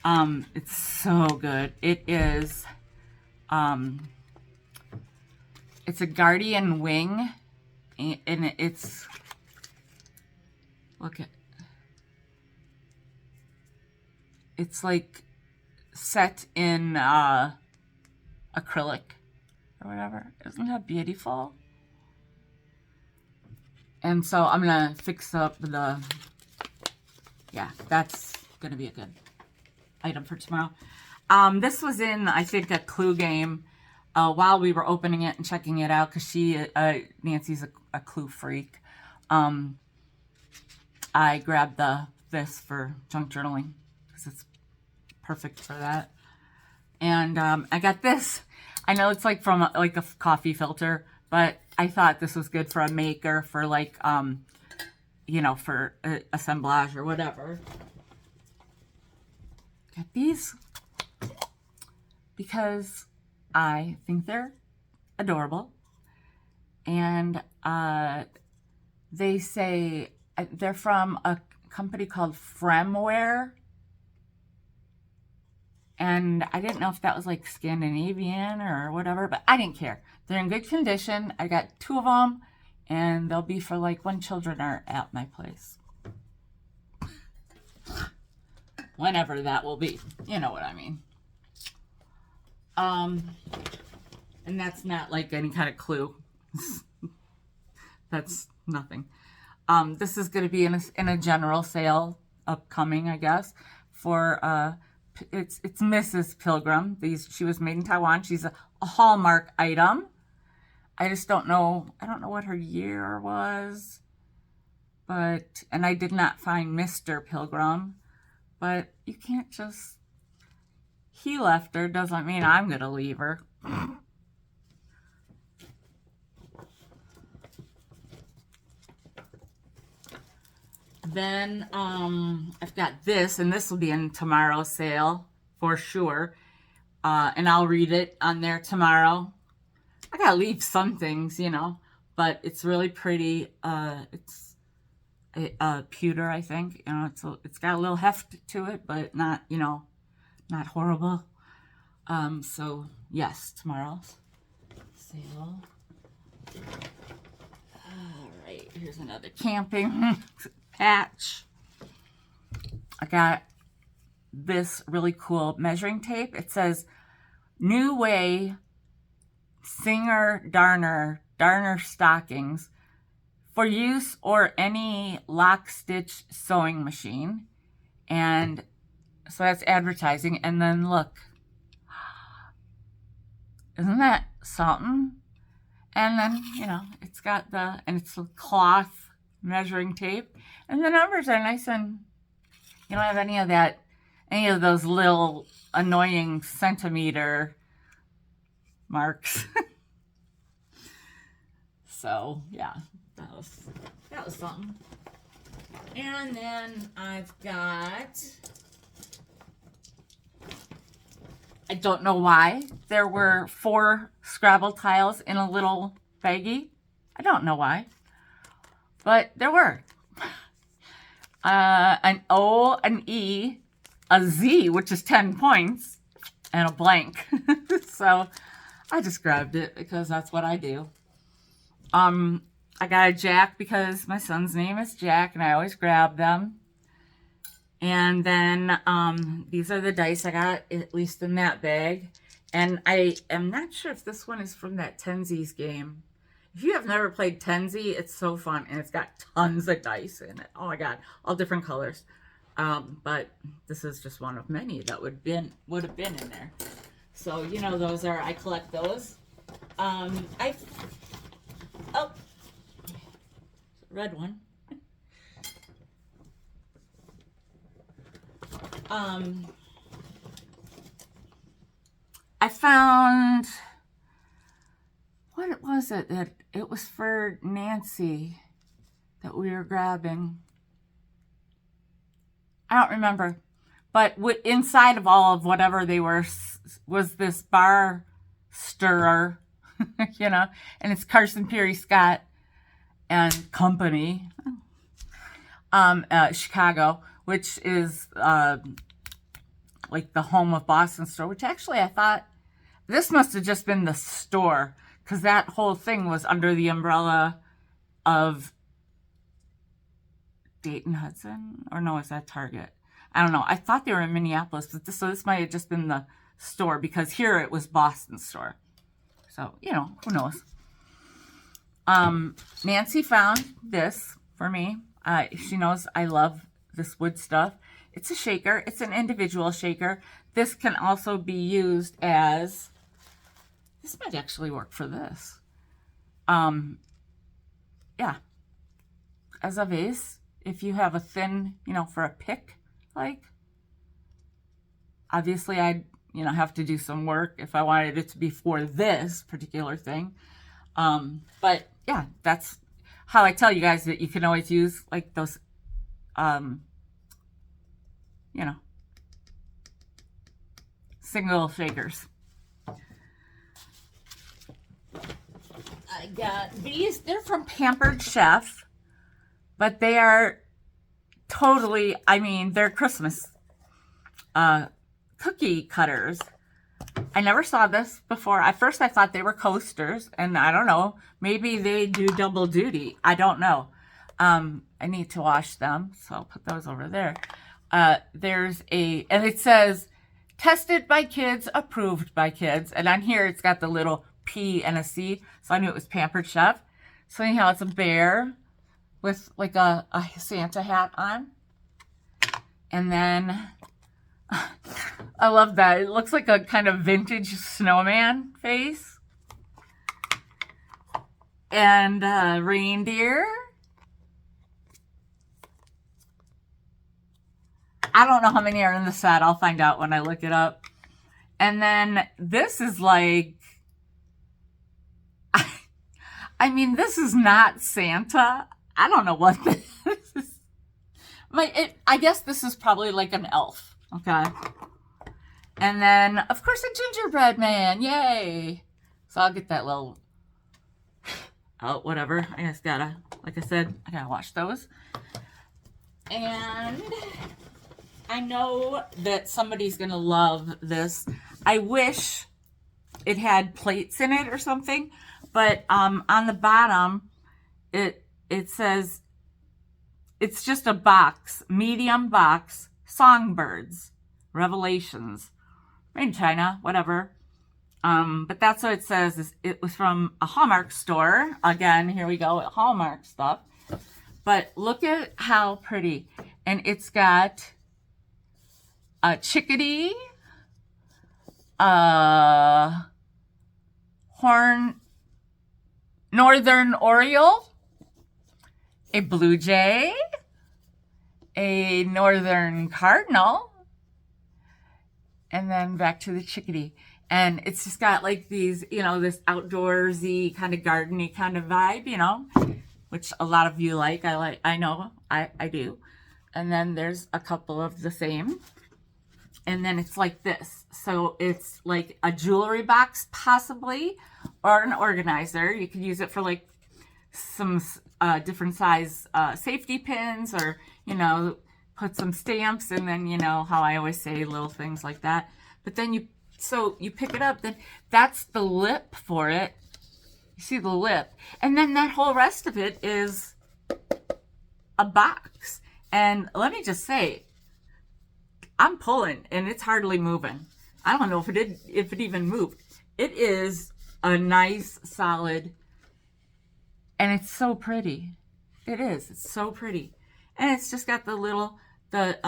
It's so good. It is, it's a guardian wing and it's, look at, it's like set in acrylic or whatever. Isn't that beautiful? And so I'm gonna fix up the, yeah, that's gonna be a good item for tomorrow. This was in, I think, a Clue game while we were opening it and checking it out, because Nancy's a Clue freak. I grabbed this for junk journaling because it's perfect for that. And I got this. I know it's like from like a coffee filter, but I thought this was good for a maker, for like, you know, for assemblage or whatever. Got these because I think they're adorable. And they say they're from a company called Fremware. And I didn't know if that was like Scandinavian or whatever, but I didn't care. They're in good condition. I got 2 of them, and they'll be for like when children are at my place. Whenever that will be. You know what I mean. And that's not like any kind of clue. That's nothing. This is going to be in a general sale upcoming, I guess, for it's Mrs. Pilgrim. She was made in Taiwan. She's a Hallmark item. I just don't know. I don't know what her year was, and I did not find Mr. Pilgrim. But you can't just, he left her doesn't mean I'm gonna leave her. Then I've got this, and this will be in tomorrow's sale for sure. And I'll read it on there tomorrow. I gotta leave some things, you know, but it's really pretty. It's pewter, I think. You know, it's got a little heft to it, but not, you know, not horrible. So yes, tomorrow's sale. All right, here's another camping patch. I got this really cool measuring tape. It says New Way Singer Darner stockings for use or any lock stitch sewing machine. And so that's advertising. And then look, isn't that something? And then, you know, it's got and it's a cloth measuring tape, and the numbers are nice, and you don't have any of those little annoying centimeter marks. So yeah, that was something. And then I've got, I don't know why there were 4 Scrabble tiles in a little baggie. I don't know why, but there were. An O, an E, a Z, which is 10 points, and a blank. So I just grabbed it because that's what I do. I got a Jack because my son's name is Jack, and I always grab them. And then these are the dice I got, at least in that bag. And I am not sure if this one is from that Tenzies game. If you have never played Tenzi, it's so fun, and it's got tons of dice in it. Oh my God, all different colors. But this is just one of many that would have been in there. So you know, I collect those. Red one. I found, what was it that it was for Nancy that we were grabbing? I don't remember, but inside of all of whatever they were was this bar stirrer, you know, and it's Carson Peary Scott and Company, Chicago, which is like the home of Boston store, which actually I thought this must have just been the store, because that whole thing was under the umbrella of Dayton Hudson, or no, is that Target? I don't know. I thought they were in Minneapolis, but this might have just been the store, because here it was Boston's store. So, you know, who knows? Nancy found this for me. She knows I love this wood stuff. It's a shaker. It's an individual shaker. This can also be used as, this might actually work for this. Yeah, as a vase. If you have a thin, you know, for a pick, like, obviously I'd, you know, have to do some work if I wanted it to be for this particular thing. But yeah, that's how I tell you guys that you can always use like those, you know, single shakers. I got these. They're from Pampered Chef. But they are totally, I mean, they're Christmas cookie cutters. I never saw this before. At first I thought they were coasters, and I don't know, maybe they do double duty. I don't know. I need to wash them, so I'll put those over there. There's and it says, tested by kids, approved by kids. And on here it's got the little P and a C, so I knew it was Pampered Chef. So anyhow, it's a bear with like a Santa hat on. And then, I love that. It looks like a kind of vintage snowman face. And reindeer. I don't know how many are in the set. I'll find out when I look it up. And then this is like, I mean, this is not Santa. I don't know what this is. I guess this is probably like an elf. Okay. And then, of course, a gingerbread man. Yay. So I'll get that little, oh, whatever. I just gotta, like I said, I gotta wash those. And I know that somebody's gonna love this. I wish it had plates in it or something, but on the bottom, it says, it's just a box, medium box, Songbirds, Revelations, made in China, whatever. But that's what it says. It was from a Hallmark store. Again, here we go, Hallmark stuff. But look at how pretty. And it's got a chickadee, northern oriole, a blue jay, a northern cardinal, and then back to the chickadee. And it's just got like these, you know, this outdoorsy kind of gardeny kind of vibe, you know, which a lot of you like. I know I do. And then there's a couple of the same. And then it's like this. So it's like a jewelry box possibly, or an organizer. You could use it for like some different size safety pins, or, you know, put some stamps, and then, you know, how I always say little things like that. But then you pick it up, then that's the lip for it. You see the lip. And then that whole rest of it is a box. And let me just say, I'm pulling and it's hardly moving. I don't know if it even moved. It is a nice, solid, and it's so pretty. It is. It's so pretty. And it's just got the little, that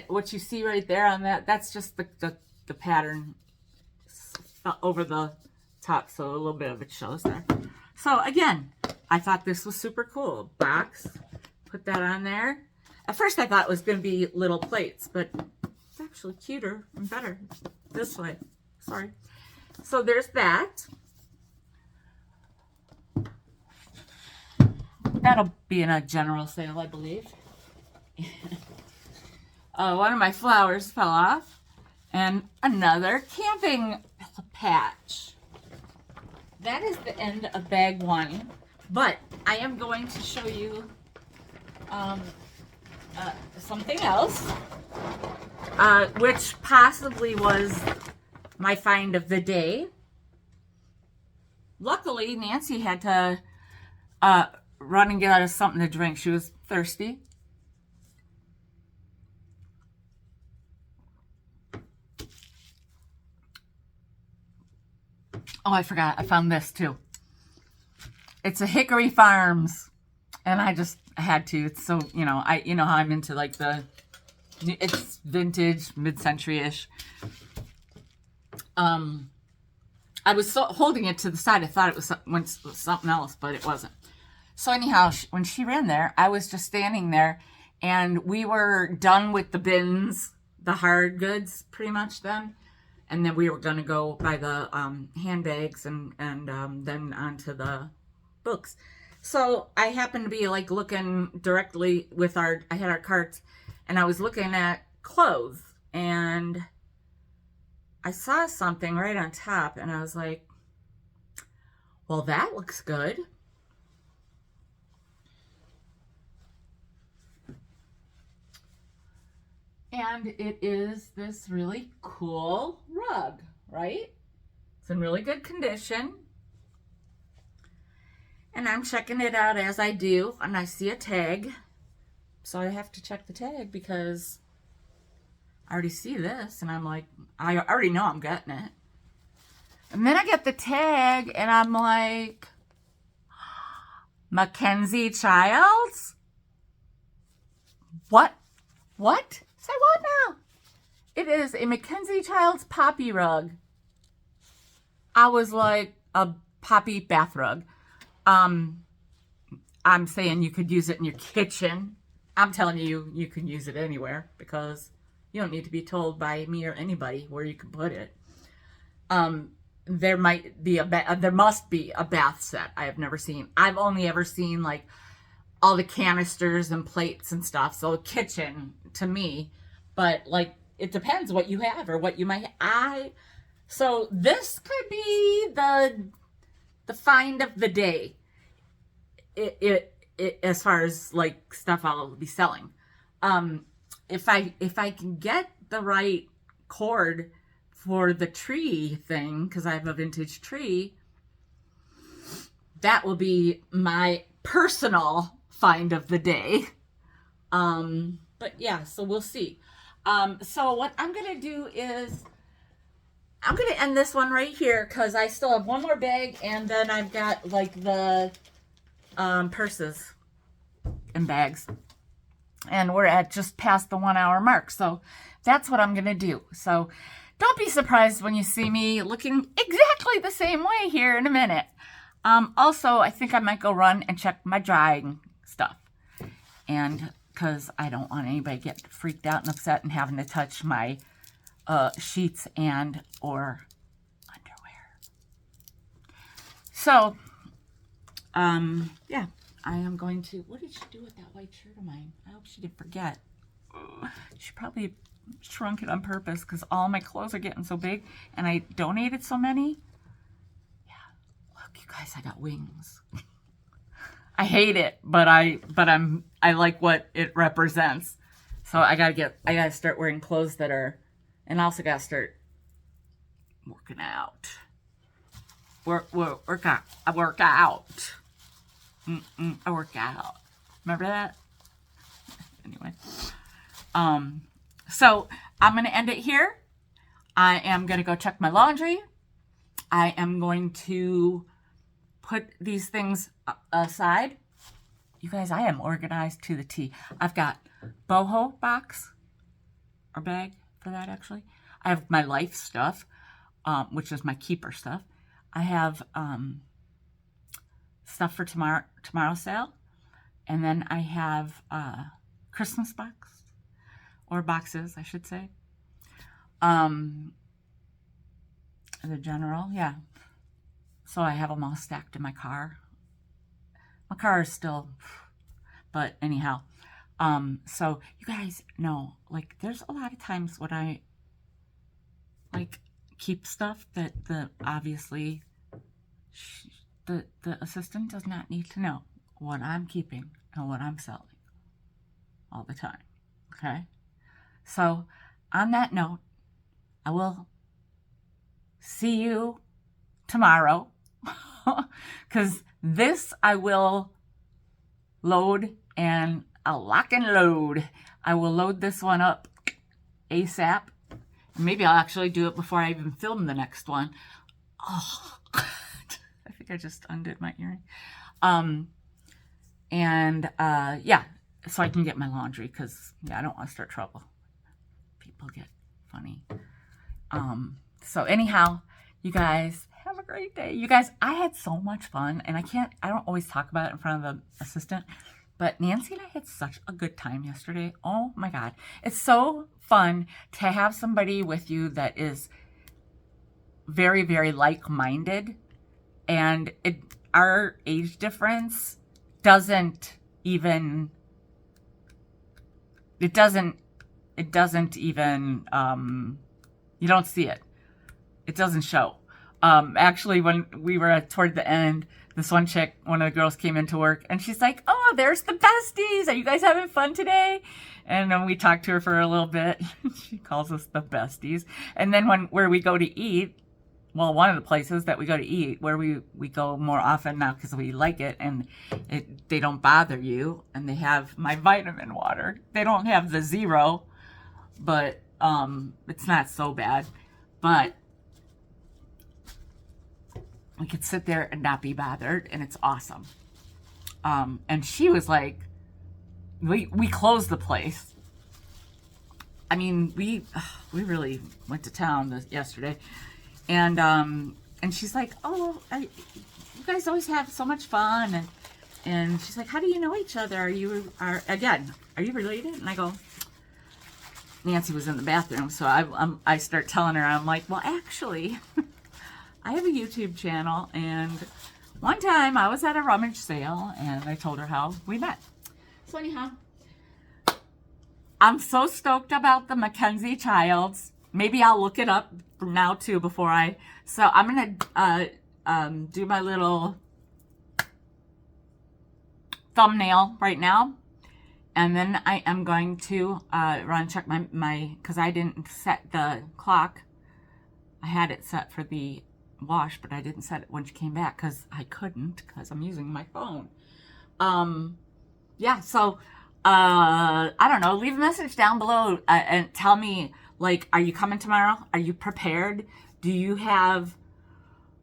what you see right there on that, that's just the pattern over the top, so a little bit of it shows there. So again, I thought this was super cool. Box, put that on there. At first I thought it was going to be little plates, but it's actually cuter and better this way. Sorry. So there's that. That'll be in a general sale, I believe. One of my flowers fell off. And another camping patch. That is the end of bag one. But I am going to show you something else, which possibly was my find of the day. luckily, Nancy had to run and get us something to drink. She was thirsty. Oh, I forgot. I found this too. It's a Hickory Farms, and I just had to. It's so, you know how I'm into like it's vintage, mid-century-ish. I was holding it to the side. I thought it was something else, but it wasn't. So anyhow, when she ran there, I was just standing there, and we were done with the bins, the hard goods, pretty much then. And then we were going to go buy the handbags and then onto the books. So I happened to be like looking directly with I had our carts, and I was looking at clothes, and I saw something right on top, and I was like, well, that looks good. And it is this really cool rug, right? It's in really good condition. And I'm checking it out as I do, and I see a tag. So I have to check the tag because I already see this, and I'm like, I already know I'm getting it. And then I get the tag, and I'm like, Mackenzie Childs? What? What? Say what now? It is a Mackenzie Childs poppy rug. I was like, a poppy bath rug. I'm saying you could use it in your kitchen. I'm telling you, you can use it anywhere because you don't need to be told by me or anybody where you can put it. There must be a bath set I have never seen. I've only ever seen like all the canisters and plates and stuff. So kitchen to me, but like it depends what you have or what you might. So this could be the find of the day. It as far as like stuff I'll be selling. If I can get the right cord for the tree thing, because I have a vintage tree, that will be my personal find of the day. But yeah, so we'll see. So what I'm gonna do is I'm gonna end this one right here because I still have one more bag, and then I've got like the purses and bags, and we're at just past the 1 hour mark. So that's what I'm gonna do. So don't be surprised when you see me looking exactly the same way here in a minute. Also, I think I might go run and check my drying stuff, and because I don't want anybody to get freaked out and upset and having to touch my sheets and or underwear. So, yeah, I am going to. What did she do with that white shirt of mine? I hope she didn't forget. She probably shrunk it on purpose because all my clothes are getting so big, and I donated so many. Yeah, look, you guys, I got wings. I hate it, but I like what it represents. So I gotta start wearing clothes that are, and I also gotta start working out. I work out. I work out. Remember that? Anyway. So I'm gonna end it here. I am gonna go check my laundry. I am going to put these things aside. You guys, I am organized to the T. I've got boho box or bag for that actually. I have my life stuff, which is my keeper stuff. I have stuff for tomorrow's sale, and then I have Christmas box or boxes, I should say. The general, yeah. So I have them all stacked in my car. My car is still, but anyhow. So you guys know, like, there's a lot of times when I, like, keep stuff that obviously the assistant does not need to know what I'm keeping and what I'm selling all the time. Okay? So on that note, I will see you tomorrow. because this I will load and I'll lock and load. I will load this one up ASAP. Maybe I'll actually do it before I even film the next one. Oh, I think I just undid my earring. Yeah, so I can get my laundry because, yeah, I don't want to start trouble. People get funny. So anyhow, you guys have a great day. You guys, I had so much fun, and I don't always talk about it in front of the assistant, but Nancy and I had such a good time yesterday. Oh my God. It's so fun to have somebody with you that is very, very like-minded, and our age difference doesn't even, you don't see it. It doesn't show. Actually, when we were toward the end, this one chick, one of the girls came into work, and she's like, "Oh, there's the besties. Are you guys having fun today?" And then we talked to her for a little bit. She calls us the besties. And then where we go to eat, well, one of the places that we go to eat, where we go more often now because we like it, and they don't bother you, and they have my vitamin water. They don't have the zero, but it's not so bad. But we could sit there and not be bothered, and it's awesome. And she was like, we closed the place. I mean, we really went to town yesterday, and she's like, "Oh, you guys always have so much fun," and she's like, "How do you know each other? Are you related?" And I go, Nancy was in the bathroom, so I start telling her, I'm like, "Well, actually, I have a YouTube channel, and one time I was at a rummage sale, and I told her how we met." So anyhow, I'm so stoked about the Mackenzie Childs. Maybe I'll look it up now too so I'm gonna do my little thumbnail right now. And then I am going to run and check my because I didn't set the clock. I had it set for the wash, but I didn't set it when she came back because I couldn't because I'm using my phone. Yeah, so I don't know. Leave a message down below and tell me, like, are you coming tomorrow? Are you prepared? Do you have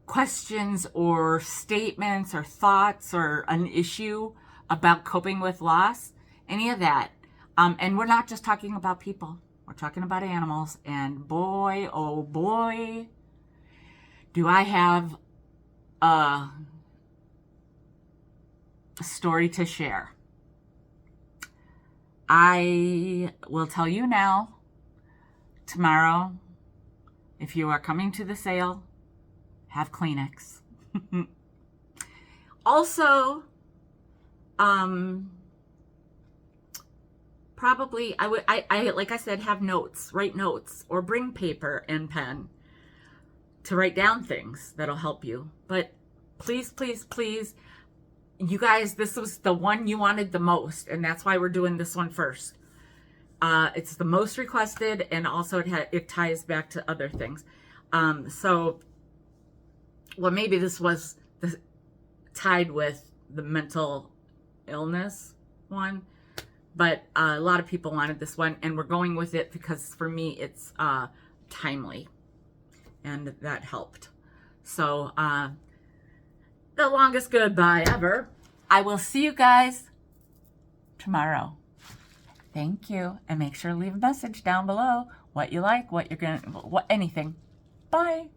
questions or statements or thoughts or an issue about coping with loss? Any of that. And we're not just talking about people. We're talking about animals. And boy, oh boy, do I have a story to share. I will tell you now, tomorrow, if you are coming to the sale, have Kleenex. Also, probably I like I said, have notes, write notes, or bring paper and pen to write down things that'll help you. But please, please, please, you guys, this was the one you wanted the most, and that's why we're doing this one first. It's the most requested, and also it ties back to other things. So, well, maybe this was tied with the mental illness one, but a lot of people wanted this one, and we're going with it because for me it's timely, and that helped. So the longest goodbye ever. I will see you guys tomorrow. Thank you, and make sure to leave a message down below what you like, what you're gonna, anything. Bye.